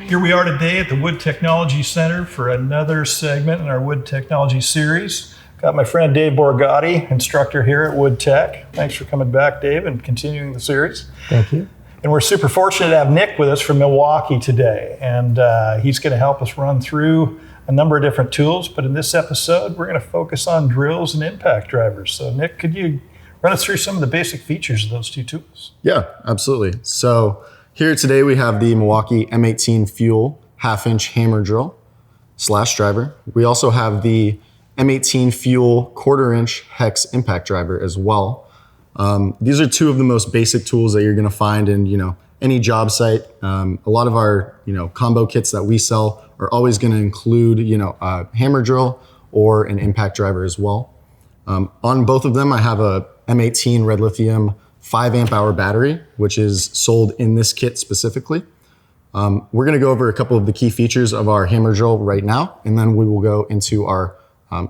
Here we are today at the Wood Technology Center for another segment in our Wood Technology series. Got my friend Dave Borgatti, instructor here at Wood Tech. Thanks for coming back, Dave, and continuing the series. Thank you. And we're super fortunate to have Nick with us from Milwaukee today. And he's going to help us run through a number of different tools. But in this episode, we're going to focus on drills and impact drivers. So Nick, could you run us through some of the basic features of those two tools? Yeah, absolutely. So here today we have the Milwaukee M18 FUEL half-inch hammer drill / driver. We also have the M18 FUEL 1/4-inch Hex Impact Driver as well. These are two of the most basic tools that you're going to find in any job site. A lot of our combo kits that we sell are always going to include a hammer drill or an impact driver as well. On both of them, I have a M18 REDLITHIUM 5 amp hour battery, which is sold in this kit specifically. We're going to go over a couple of the key features of our hammer drill right now, and then we will go into our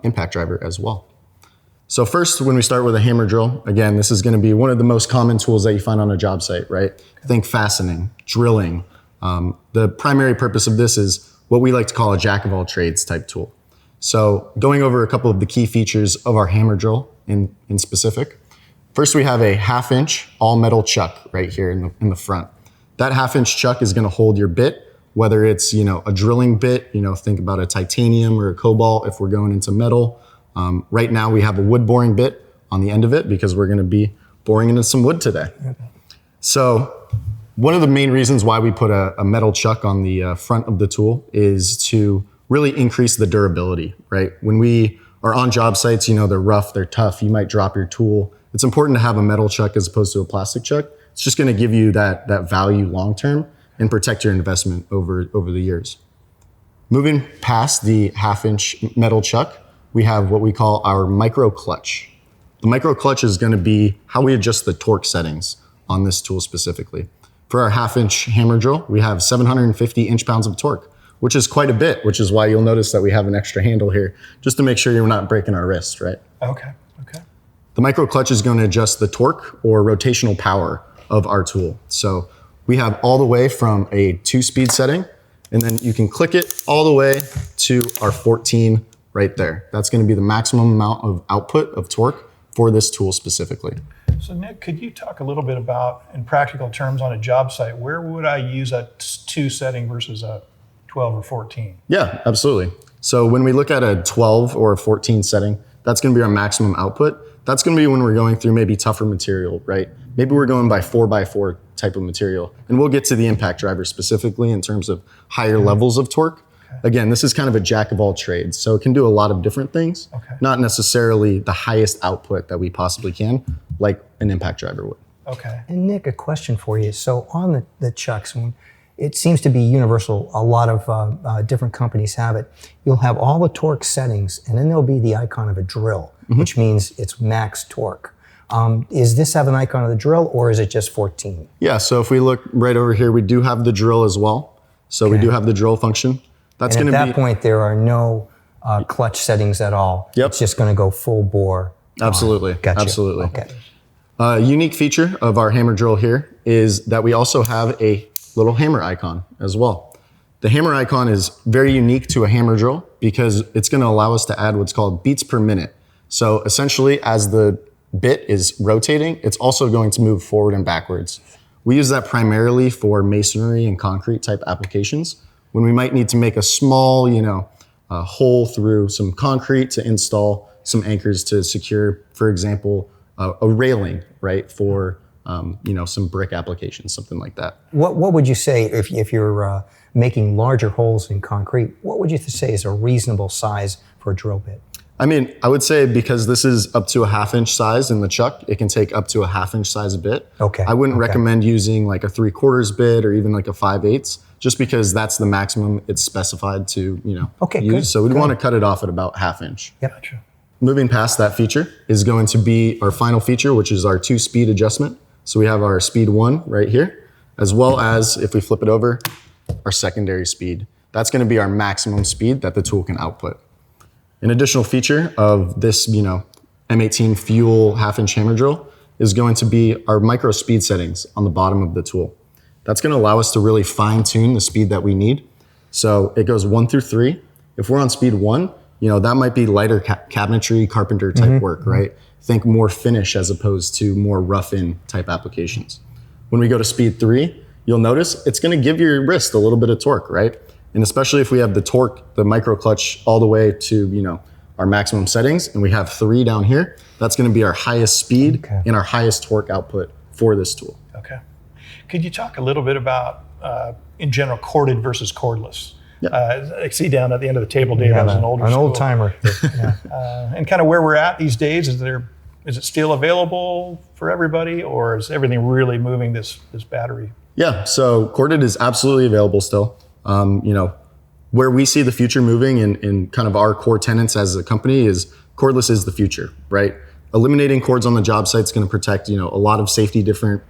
impact driver as well. So first, when we start with a hammer drill, again, this is going to be one of the most common tools that you find on a job site, right? Think fastening, drilling. The primary purpose of this is what we like to call a jack of all trades type tool. So going over a couple of the key features of our hammer drill in specific. First, we have a 1/2-inch all metal chuck right here in the front. That 1/2-inch chuck is going to hold your bit, whether it's a drilling bit, think about a titanium or a cobalt if we're going into metal. Right now we have a wood boring bit on the end of it because we're going to be boring into some wood today. So one of the main reasons why we put a metal chuck on the front of the tool is to really increase the durability, right? When we are on job sites, they're rough, they're tough, you might drop your tool. It's important to have a metal chuck as opposed to a plastic chuck. It's just going to give you that value long term and protect your investment over the years. Moving past the 1/2-inch metal chuck, we have what we call our micro clutch. The micro clutch is going to be how we adjust the torque settings on this tool specifically. For our 1/2-inch hammer drill, we have 750 inch-pounds of torque, which is quite a bit, which is why you'll notice that we have an extra handle here, just to make sure you're not breaking our wrist, right? Okay. The micro clutch is going to adjust the torque or rotational power of our tool. So we have all the way from a 2-speed setting, and then you can click it all the way to our 14 right there. That's going to be the maximum amount of output of torque for this tool specifically. So Nick, could you talk a little bit about, in practical terms on a job site, where would I use a 2 setting versus a 12 or 14? Yeah, absolutely. So when we look at a 12 or a 14 setting, that's going to be our maximum output. That's going to be when we're going through maybe tougher material, right? Maybe we're going by 4x4 type of material. And we'll get to the impact driver specifically in terms of higher levels of torque. Again, this is kind of a jack of all trades. So it can do a lot of different things, not necessarily the highest output that we possibly can, like an impact driver would. Okay. And Nick, a question for you. So on the chucks, it seems to be universal. A lot of different companies have it. You'll have all the torque settings, and then there'll be the icon of a drill, which means it's max torque. Is this have an icon of the drill, or is it just 14? Yeah, so if we look right over here, we do have the drill as well. So we do have the drill function. That's and going to at be... that point, there are no clutch settings at all. Yep. It's just going to go full bore. Absolutely. Gotcha. Absolutely. Okay. A unique feature of our hammer drill here is that we also have a little hammer icon as well. The hammer icon is very unique to a hammer drill because it's going to allow us to add what's called beats per minute. So essentially, as the bit is rotating, it's also going to move forward and backwards. We use that primarily for masonry and concrete type applications when we might need to make a small, hole through some concrete to install some anchors to secure, for example, a railing, right, for some brick applications, something like that. What would you say if you're making larger holes in concrete? What would you say is a reasonable size for a drill bit? I mean, I would say because this is up to a 1/2-inch size in the chuck, it can take up to a 1/2-inch size bit. Okay. I wouldn't recommend using like a 3/4 bit or even like a 5/8, just because that's the maximum it's specified to use. Good. So we'd want to cut it off at about 1/2 inch. Yep. Gotcha. Moving past that feature is going to be our final feature, which is our 2-speed adjustment. So we have our speed 1 right here, as well as, if we flip it over, our secondary speed. That's going to be our maximum speed that the tool can output. An additional feature of this, M18 FUEL 1/2-inch hammer drill is going to be our micro speed settings on the bottom of the tool. That's going to allow us to really fine tune the speed that we need. So it goes 1 through 3. If we're on speed 1, that might be lighter cabinetry, carpenter type work, right? Think more finish as opposed to more rough-in type applications. When we go to speed 3, you'll notice it's going to give your wrist a little bit of torque, right? And especially if we have the torque, the micro clutch all the way to, our maximum settings, and we have 3 down here, that's going to be our highest speed and our highest torque output for this tool. Okay. Could you talk a little bit about, in general, corded versus cordless? Yeah. I see down at the end of the table, Dave, as an old timer. And kind of where we're at these days, is it still available for everybody, or is everything really moving this battery? Yeah, so corded is absolutely available still. Where we see the future moving and kind of our core tenets as a company is cordless is the future, right? Eliminating cords on the job site is going to protect, a lot of safety different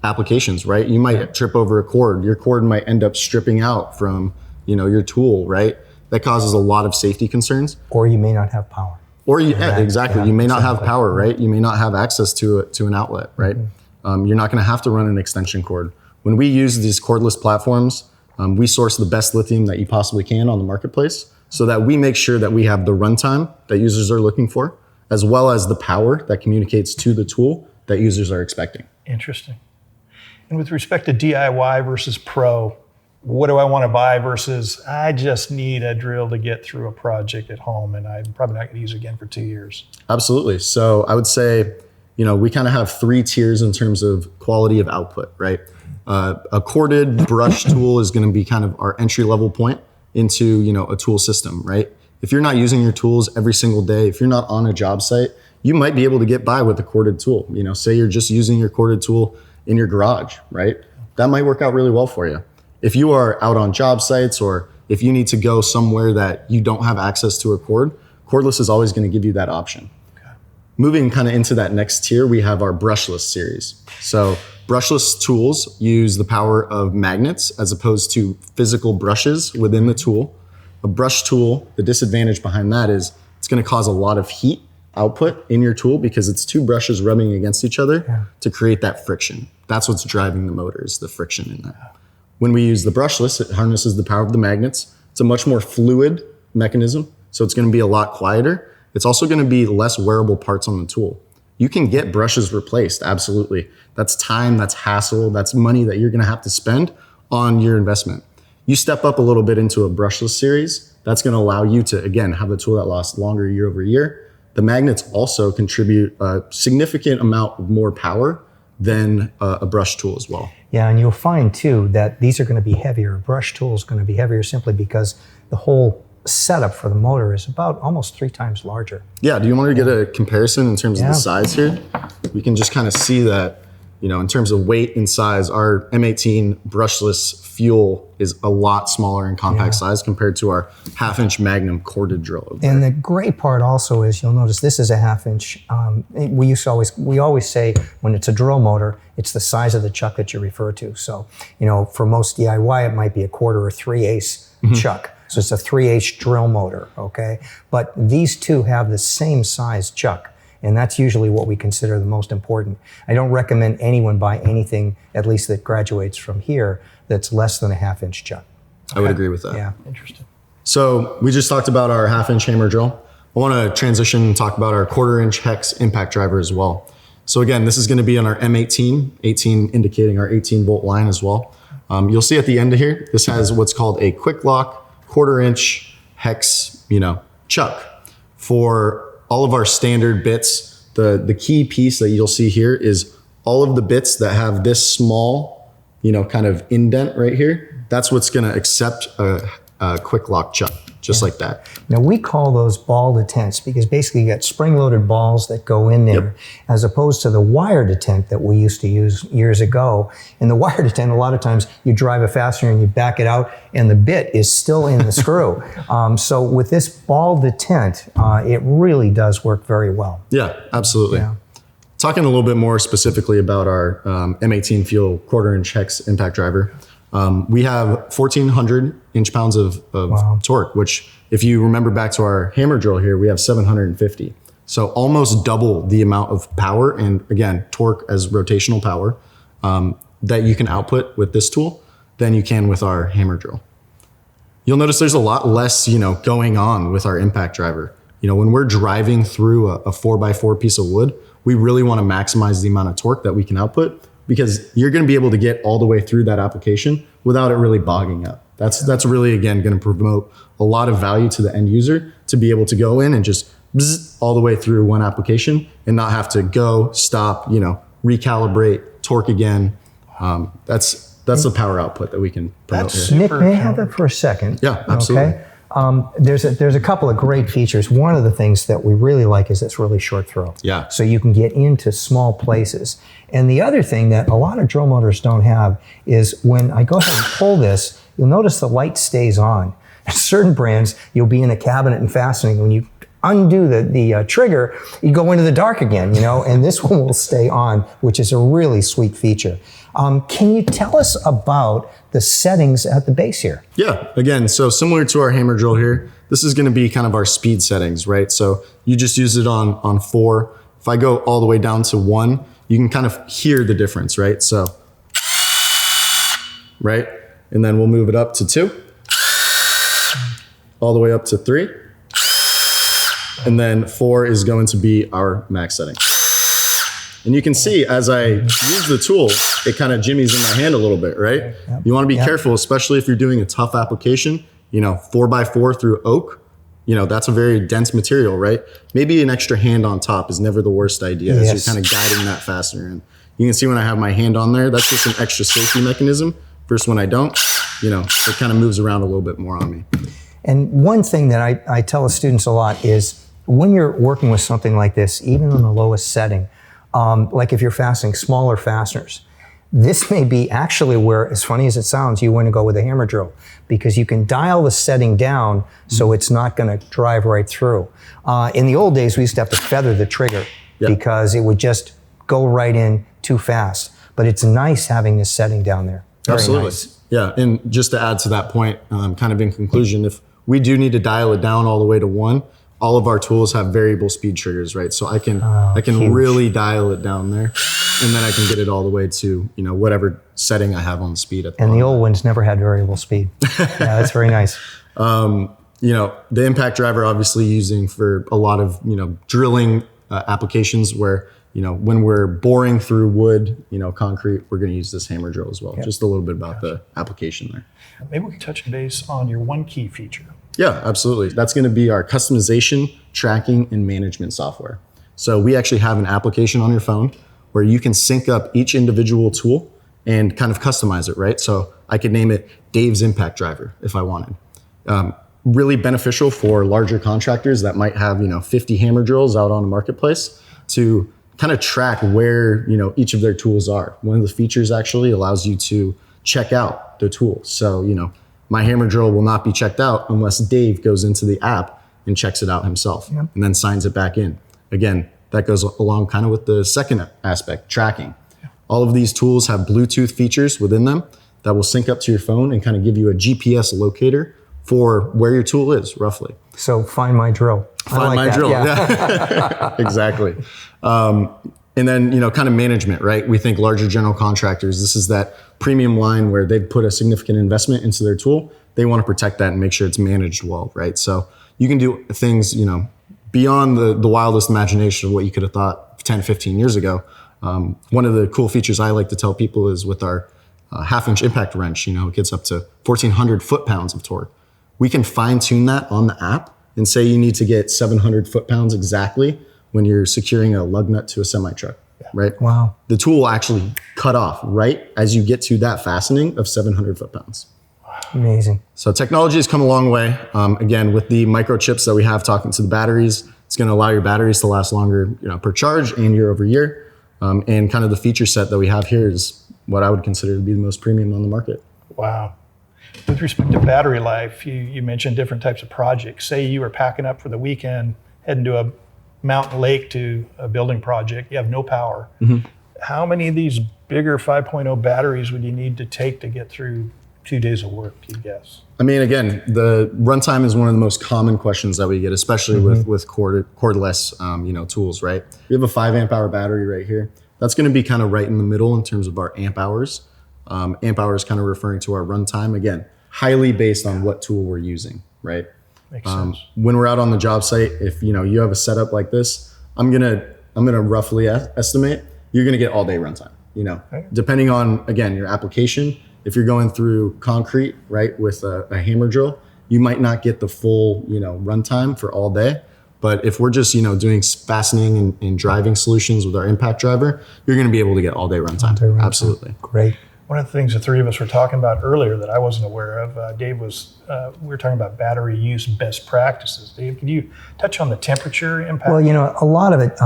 applications, right? You might trip over a cord. Your cord might end up stripping out from, your tool, right? That causes a lot of safety concerns. Or you may not have power. Exactly. You may not have power, right? You may not have access to an outlet, right? You're not going to have to run an extension cord. When we use these cordless platforms, we source the best lithium that you possibly can on the marketplace so that we make sure that we have the runtime that users are looking for, as well as the power that communicates to the tool that users are expecting. Interesting. And with respect to DIY versus pro, what do I want to buy versus I just need a drill to get through a project at home and I'm probably not going to use it again for 2 years? Absolutely. So I would say, we kind of have 3 tiers in terms of quality of output, right? A corded brush tool is going to be kind of our entry level point into, a tool system, right? If you're not using your tools every single day, if you're not on a job site, you might be able to get by with a corded tool. Say you're just using your corded tool in your garage, right? That might work out really well for you. If you are out on job sites or if you need to go somewhere that you don't have access to a cord, cordless is always going to give you that option. Moving kind of into that next tier, we have our brushless series. So brushless tools use the power of magnets as opposed to physical brushes within the tool. A brush tool, the disadvantage behind that is it's going to cause a lot of heat output in your tool because it's 2 brushes rubbing against each other to create that friction. That's what's driving the motors, the friction in that. When we use the brushless, it harnesses the power of the magnets. It's a much more fluid mechanism, so it's going to be a lot quieter. It's also going to be less wearable parts on the tool. You can get brushes replaced, absolutely. That's time, that's hassle, that's money that you're going to have to spend on your investment. You step up a little bit into a brushless series, that's going to allow you to, again, have a tool that lasts longer year over year. The magnets also contribute a significant amount of more power than a brush tool as well. Yeah, and you'll find too that these are going to be heavier. A brush tool is going to be heavier simply because the whole setup for the motor is about almost 3 times larger. Yeah, do you want to get a comparison in terms of the size here? We can just kind of see that, in terms of weight and size, our M18 brushless fuel is a lot smaller in compact size compared to our 1/2-inch Magnum corded drill. And the great part also is you'll notice this is a 1/2-inch. We always say when it's a drill motor, it's the size of the chuck that you refer to. So, for most DIY, it might be a 1/4 or 3/8 chuck. So it's a 3/8 drill motor, okay? But these two have the same size chuck. And that's usually what we consider the most important. I don't recommend anyone buy anything, at least that graduates from here, that's less than a 1/2-inch chuck. I would agree with that. Yeah. Interesting. So we just talked about our 1/2-inch hammer drill. I want to transition and talk about our 1/4-inch Hex Impact Driver as well. So again, this is going to be on our M18, 18 indicating our 18-volt line as well. You'll see at the end of here, this has what's called a quick lock 1/4-inch Hex, chuck. For all of our standard bits, the key piece that you'll see here is all of the bits that have this small, kind of indent right here. That's what's going to accept a quick lock chuck, just like that. Now we call those ball detents because basically you got spring-loaded balls that go in there, as opposed to the wire detent that we used to use years ago. In the wire detent, a lot of times you drive a fastener and you back it out and the bit is still in the screw. So with this ball detent, it really does work very well. Yeah, absolutely. Yeah. Talking a little bit more specifically about our M18 FUEL 1/4-inch Hex Impact Driver. We have 1,400 inch-pounds of torque, which if you remember back to our hammer drill here, we have 750. So almost double the amount of power and again, torque as rotational power that you can output with this tool than you can with our hammer drill. you'll notice there's a lot less, going on with our impact driver. When we're driving through a 4x4 piece of wood, we really want to maximize the amount of torque that we can output, because you're going to be able to get all the way through that application without it really bogging up. That's really, again, going to promote a lot of value to the end user to be able to go in and just bzz, all the way through one application and not have to go, stop, recalibrate, torque again. That's the power output that we can promote here. Nick, may I have that for a second? Yeah, absolutely. Okay. There's a couple of great features. One of the things that we really like is it's really short throw. Yeah. So you can get into small places. And the other thing that a lot of drill motors don't have is when I go ahead and pull this, you'll notice the light stays on. Certain brands, you'll be in a cabinet and fastening. When you undo the trigger, you go into the dark again, and this one will stay on, which is a really sweet feature. Can you tell us about the settings at the base here? Yeah, again, so similar to our hammer drill here, this is going to be kind of our speed settings, right? So you just use it on 4. If I go all the way down to 1, you can kind of hear the difference, right? So, right? And then we'll move it up to 2, all the way up to 3. And then 4 is going to be our max setting. And you can see as I use the tool, it kind of jimmies in my hand a little bit, right? Yep. You want to be careful, especially if you're doing a tough application, 4x4 through oak, that's a very dense material, right? Maybe an extra hand on top is never the worst idea as you're kind of guiding that fastener in. You can see when I have my hand on there, that's just an extra safety mechanism. Versus when I don't, it kind of moves around a little bit more on me. And one thing that I tell the students a lot is when you're working with something like this, even on the lowest setting, like if you're fastening smaller fasteners, this may be actually where, as funny as it sounds, you want to go with a hammer drill, because you can dial the setting down so it's not going to drive right through. In the old days, we used to have to feather the trigger because it would just go right in too fast. But it's nice having this setting down there. Very Absolutely. Nice. Yeah, and just to add to that point, kind of in conclusion, if we do need to dial it down all the way to 1, all of our tools have variable speed triggers, right? So I can really dial it down there, and then I can get it all the way to whatever setting I have on the speed at the And the old ones never had variable speed. Yeah, that's very nice. The impact driver obviously using for a lot of drilling applications where when we're boring through wood, concrete, we're going to use this hammer drill as well. Yep. Just a little bit about the application there. Maybe we can touch base on your one key feature. Yeah, absolutely. That's going to be our customization, tracking, and management software. So we actually have an application on your phone where you can sync up each individual tool and kind of customize it, right? So I could name it Dave's Impact Driver if I wanted. Really beneficial for larger contractors that might have 50 hammer drills out on the marketplace to kind of track where each of their tools are. One of the features actually allows you to check out the tool. So my hammer drill will not be checked out unless Dave goes into the app and checks it out himself and then signs it back in. Again, that goes along kind of with the second aspect, tracking. All of these tools have Bluetooth features within them that will sync up to your phone and kind of give you a GPS locator for where your tool is roughly. So find my drill. Find my drill. Yeah. Exactly. And then, kind of management, right? We think larger general contractors, this is that premium line where they've put a significant investment into their tool. They want to protect that and make sure it's managed well, right? So you can do things, beyond the wildest imagination of what you could have thought 10, 15 years ago. One of the cool features I like to tell people is with our half-inch impact wrench, it gets up to 1,400 foot-pounds of torque. We can fine-tune that on the app and say you need to get 700 foot-pounds exactly when you're securing a lug nut to a semi-truck, right? Wow. The tool will actually cut off right as you get to that fastening of 700 foot-pounds. Amazing. So technology has come a long way. Again, with the microchips that we have talking to the batteries, it's going to allow your batteries to last longer, per charge and year over year. And kind of the feature set that we have here is what I would consider to be the most premium on the market. Wow. With respect to battery life, you mentioned different types of projects. Say you were packing up for the weekend, heading to a mountain lake to a building project, you have no power. Mm-hmm. How many of these bigger 5.0 batteries would you need to take to get through 2 days of work, do you guess? I mean, again, the runtime is one of the most common questions that we get, especially with cordless tools, right? We have a 5 amp hour battery right here. That's going to be kind of right in the middle in terms of our amp hours. Amp hours kind of referring to our runtime. Again, highly based on what tool we're using, right? Makes sense. When we're out on the job site, if you have a setup like this, I'm gonna roughly estimate you're gonna get all day runtime. Okay. Depending on, again, your application. If you're going through concrete, right, with a hammer drill, you might not get the full runtime for all day. But if we're just doing fastening and driving solutions with our impact driver, you're going to be able to get all day runtime. Absolutely. Great. One of the things the three of us were talking about earlier that I wasn't aware of, Dave, was we were talking about battery use best practices. Dave, can you touch on the temperature impact? Well, a lot of it,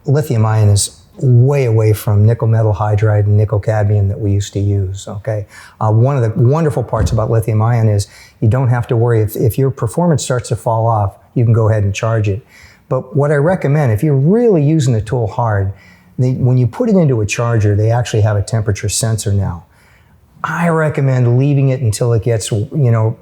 lithium ion is way away from nickel metal hydride and nickel cadmium that we used to use, okay? One of the wonderful parts about lithium ion is you don't have to worry. If your performance starts to fall off, you can go ahead and charge it. But what I recommend, if you're really using the tool hard, when you put it into a charger, they actually have a temperature sensor now. I recommend leaving it until it gets,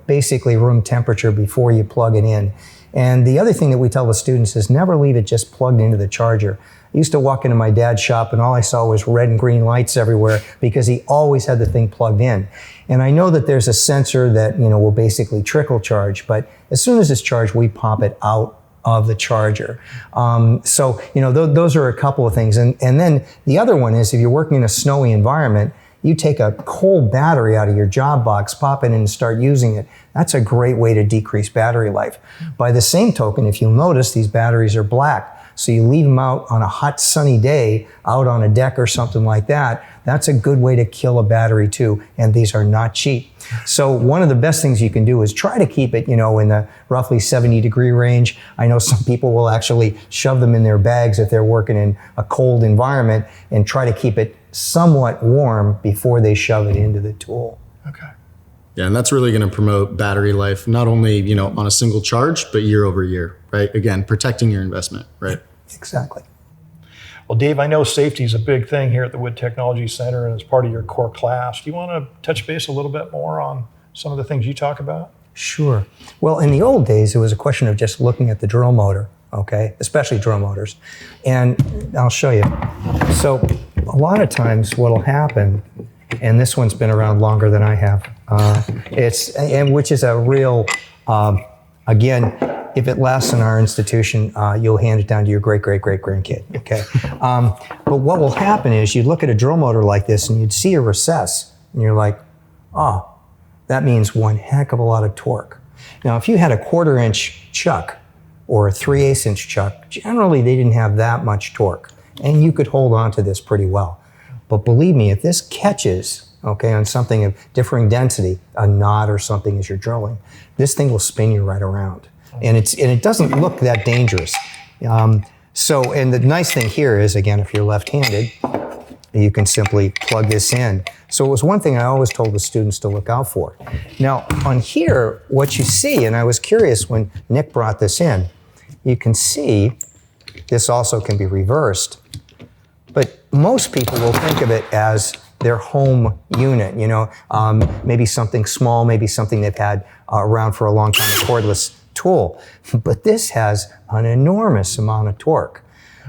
basically room temperature before you plug it in. And the other thing that we tell the students is never leave it just plugged into the charger. I used to walk into my dad's shop and all I saw was red and green lights everywhere because he always had the thing plugged in. And I know that there's a sensor that, will basically trickle charge, but as soon as it's charged, we pop it out of the charger. Those are a couple of things. And then the other one is if you're working in a snowy environment, you take a cold battery out of your job box, pop it in and start using it. That's a great way to decrease battery life. By the same token, if you'll notice, these batteries are black. So you leave them out on a hot sunny day, out on a deck or something like that. That's a good way to kill a battery too. And these are not cheap. So one of the best things you can do is try to keep it, in the roughly 70-degree range. I know some people will actually shove them in their bags if they're working in a cold environment and try to keep it somewhat warm before they shove it into the tool. Okay. Yeah, and that's really going to promote battery life, not only, on a single charge, but year over year, right? Again, protecting your investment, right? Exactly. Well, Dave, I know safety is a big thing here at the Wood Technology Center and as part of your core class. Do you want to touch base a little bit more on some of the things you talk about? Sure. Well, in the old days, it was a question of just looking at the drill motor, okay? Especially drill motors. And I'll show you. So a lot of times what'll happen, and this one's been around longer than I have, which is a real, again, if it lasts in our institution, you'll hand it down to your great-great-great-grandkid, okay? But what will happen is you'd look at a drill motor like this and you'd see a recess and you're like, oh, that means one heck of a lot of torque. Now, if you had a 1/4-inch chuck or a 3/8-inch chuck, generally they didn't have that much torque and you could hold on to this pretty well. But believe me, if this catches, okay, on something of differing density, a knot or something as you're drilling, this thing will spin you right around. And it doesn't look that dangerous. And the nice thing here is, again, if you're left-handed, you can simply plug this in. So it was one thing I always told the students to look out for. Now, on here, what you see, and I was curious when Nick brought this in, you can see this also can be reversed. But most people will think of it as their home unit, maybe something small, maybe something they've had around for a long time, a cordless tool. But this has an enormous amount of torque.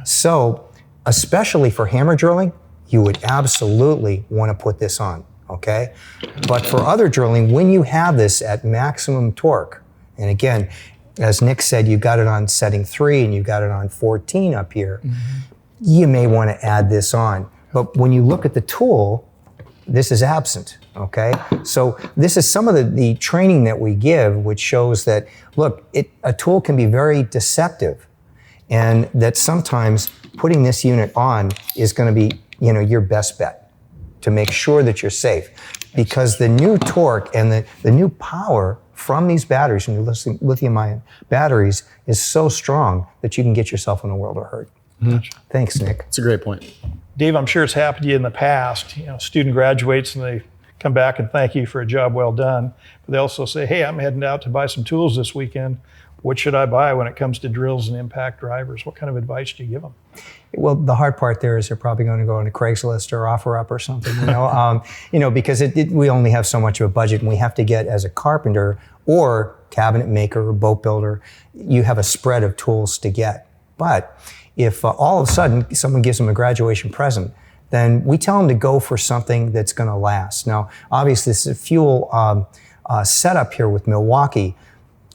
So, especially for hammer drilling, you would absolutely want to put this on, okay? But for other drilling, when you have this at maximum torque, and again, as Nick said, you got it on setting 3 and you got it on 14 up here, you may want to add this on. But when you look at the tool, this is absent, okay? So this is some of the training that we give, which shows that, look, a tool can be very deceptive, and that sometimes putting this unit on is going to be, your best bet to make sure that you're safe. Because the new torque and the new power from these batteries, from the lithium-ion batteries, is so strong that you can get yourself in a world of hurt. Gotcha. Thanks, Nick. That's a great point. Dave, I'm sure it's happened to you in the past. Student graduates and they come back and thank you for a job well done. But they also say, hey, I'm heading out to buy some tools this weekend. What should I buy when it comes to drills and impact drivers? What kind of advice do you give them? Well, the hard part there is they're probably going to go on a Craigslist or OfferUp or something, because we only have so much of a budget, and we have to get, as a carpenter or cabinet maker or boat builder, you have a spread of tools to get. But if all of a sudden someone gives them a graduation present, then we tell them to go for something that's going to last. Now, obviously, this is fuel setup here with Milwaukee,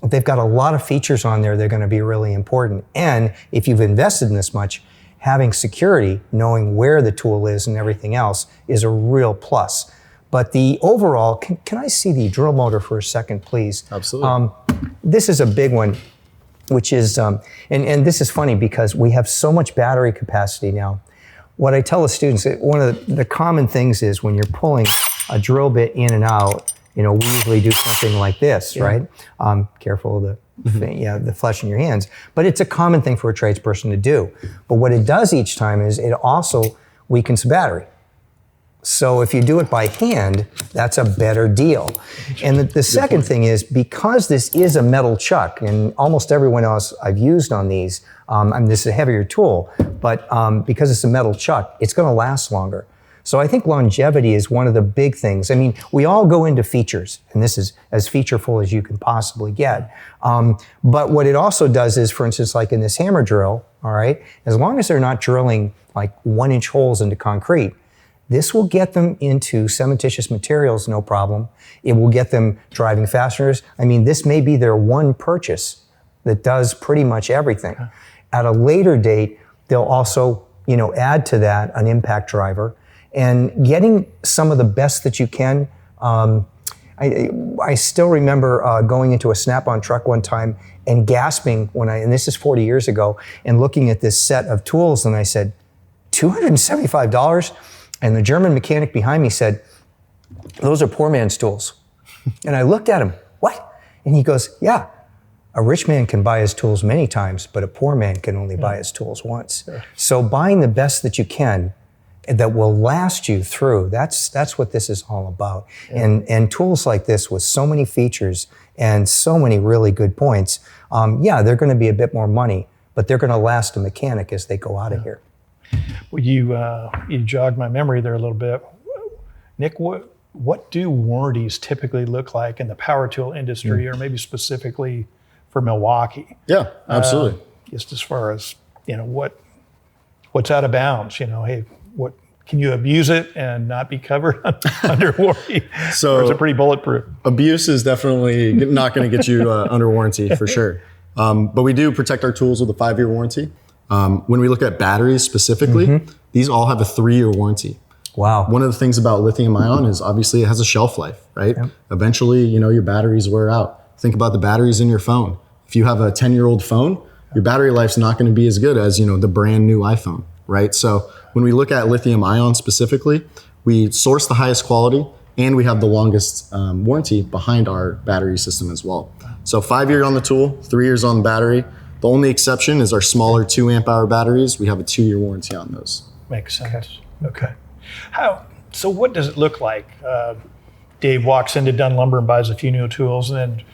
they've got a lot of features on there that are going to be really important. And if you've invested in this much, having security, knowing where the tool is and everything else is a real plus. But the overall, can I see the drill motor for a second, please? Absolutely. This is a big one, which is, and this is funny because we have so much battery capacity now. What I tell the students, one of the common things is when you're pulling a drill bit in and out, we usually do something like this, right? Careful of the flesh in your hands. But it's a common thing for a tradesperson to do. But what it does each time is it also weakens the battery. So if you do it by hand, that's a better deal. And the second thing is, because this is a metal chuck, and almost everyone else I've used on these, this is a heavier tool, but because it's a metal chuck, it's going to last longer. So I think longevity is one of the big things. I mean, we all go into features, and this is as featureful as you can possibly get. But what it also does is, for instance, like in this hammer drill, all right, as long as they're not drilling like 1-inch holes into concrete, this will get them into cementitious materials, no problem. It will get them driving fasteners. I mean, this may be their one purchase that does pretty much everything. At a later date, they'll also, add to that an impact driver. And getting some of the best that you can. I still remember going into a Snap-on truck one time and gasping and this is 40 years ago, and looking at this set of tools, and I said, $275? And the German mechanic behind me said, those are poor man's tools. And I looked at him, what? And he goes, yeah, a rich man can buy his tools many times, but a poor man can only buy his tools once. Yeah. So buying the best that you can that will last you through, that's what this is all about. Yeah. And tools like this with so many features and so many really good points, they're going to be a bit more money, but they're going to last a mechanic as they go out of here. Well, you jogged my memory there a little bit. Nick, what do warranties typically look like in the power tool industry, or maybe specifically for Milwaukee? Yeah, absolutely. Just as far as, what's out of bounds, hey, what can you abuse it and not be covered under warranty? So or is it pretty bulletproof? Abuse is definitely not going to get you under warranty for sure. But we do protect our tools with a 5-year warranty. When we look at batteries specifically, these all have a 3-year warranty. Wow. One of the things about lithium ion is obviously it has a shelf life, right? Yep. Eventually, your batteries wear out. Think about the batteries in your phone. If you have a 10-year-old phone, your battery life's not going to be as good as, the brand new iPhone, right? So when we look at lithium ion specifically, we source the highest quality and we have the longest warranty behind our battery system as well. So 5-year on the tool, 3 years on the battery. The only exception is our smaller 2 amp hour batteries. We have a 2-year warranty on those. Makes sense. Okay. So what does it look like? Dave walks into Dunn Lumber and buys a few new tools, and then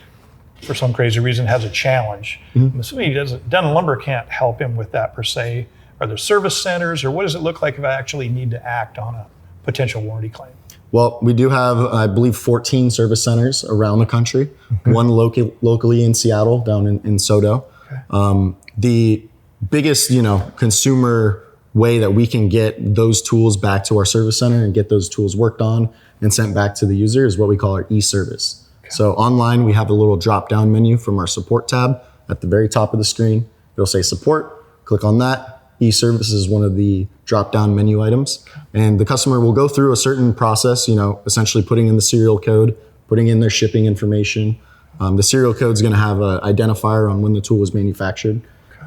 for some crazy reason has a challenge. I'm assuming Dunn Lumber can't help him with that per se. Are there service centers, or what does it look like if I actually need to act on a potential warranty claim? Well, we do have, I believe, 14 service centers around the country. One locally in Seattle, down in Sodo. Okay. The biggest, consumer way that we can get those tools back to our service center and get those tools worked on and sent back to the user is what we call our e-service. Okay. So online, we have a little drop-down menu from our support tab at the very top of the screen. It'll say support, click on that. E-service is one of the drop-down menu items. And the customer will go through a certain process, essentially putting in the serial code, putting in their shipping information. The serial code is going to have an identifier on when the tool was manufactured.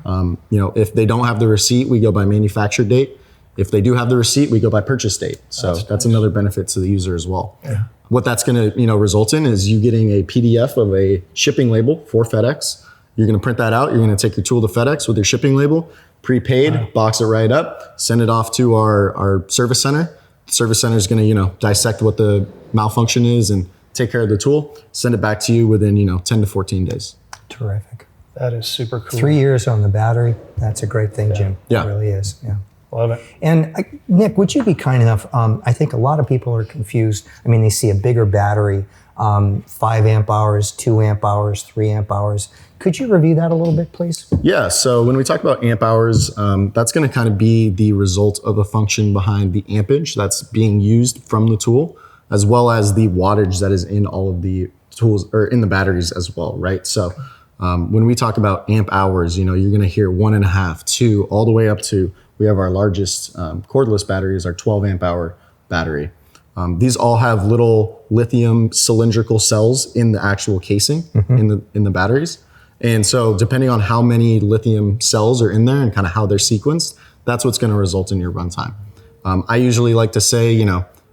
If they don't have the receipt, we go by manufacture date. If they do have the receipt, we go by purchase date. So that's another benefit to the user as well. Yeah. What that's going to, result in is you getting a PDF of a shipping label for FedEx. You're going to print that out. You're going to take your tool to FedEx with your shipping label, prepaid, box it right up, send it off to our service center. The service center is going to, dissect what the malfunction is and take care of the tool, send it back to you within, 10 to 14 days. Terrific. That is super cool. 3 years on the battery. That's a great thing, Jim. Yeah. It really is. Yeah. Love it. And Nick, would you be kind enough? I think a lot of people are confused. I mean, they see a bigger battery, 5 amp hours, 2 amp hours, 3 amp hours. Could you review that a little bit, please? Yeah. So when we talk about amp hours, that's going to kind of be the result of a function behind the ampage that's being used from the tool. as well as the wattage that is in all of the tools or in the batteries as well, right? So when we talk about amp hours, you're going to hear 1.5, 2, all the way up to, we have our largest cordless batteries, our 12 amp hour battery. These all have little lithium cylindrical cells in the actual casing in the batteries. And so depending on how many lithium cells are in there and kind of how they're sequenced, that's what's going to result in your runtime. I usually like to say,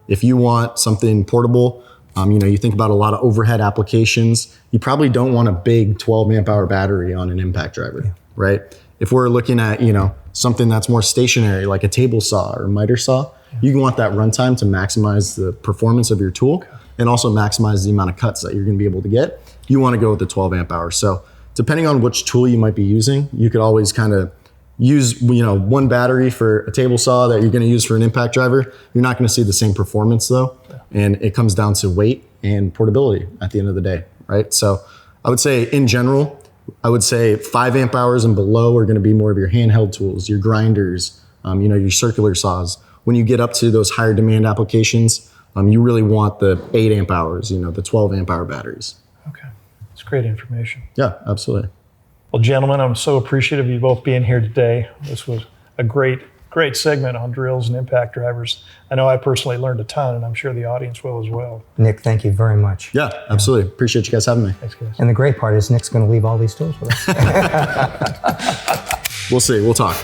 if you want something portable, you think about a lot of overhead applications, you probably don't want a big 12 amp hour battery on an impact driver, right? If we're looking at, something that's more stationary, like a table saw or a miter saw, you want that runtime to maximize the performance of your tool and also maximize the amount of cuts that you're going to be able to get. You want to go with the 12 amp hour. So depending on which tool you might be using, you could always kind of use, one battery for a table saw that you're going to use for an impact driver. You're not going to see the same performance though. And it comes down to weight and portability at the end of the day, right? So I would say in general, 5 amp hours and below are going to be more of your handheld tools, your grinders, your circular saws. When you get up to those higher demand applications, you really want the 8 amp hours, the 12 amp hour batteries. Okay, that's great information. Yeah, absolutely. Well, gentlemen, I'm so appreciative of you both being here today. This was a great segment on drills and impact drivers. I know I personally learned a ton, and I'm sure the audience will as well. Nick, thank you very much. Yeah, absolutely. Appreciate you guys having me. Thanks, guys. And the great part is Nick's going to leave all these tools with us. We'll see. We'll talk.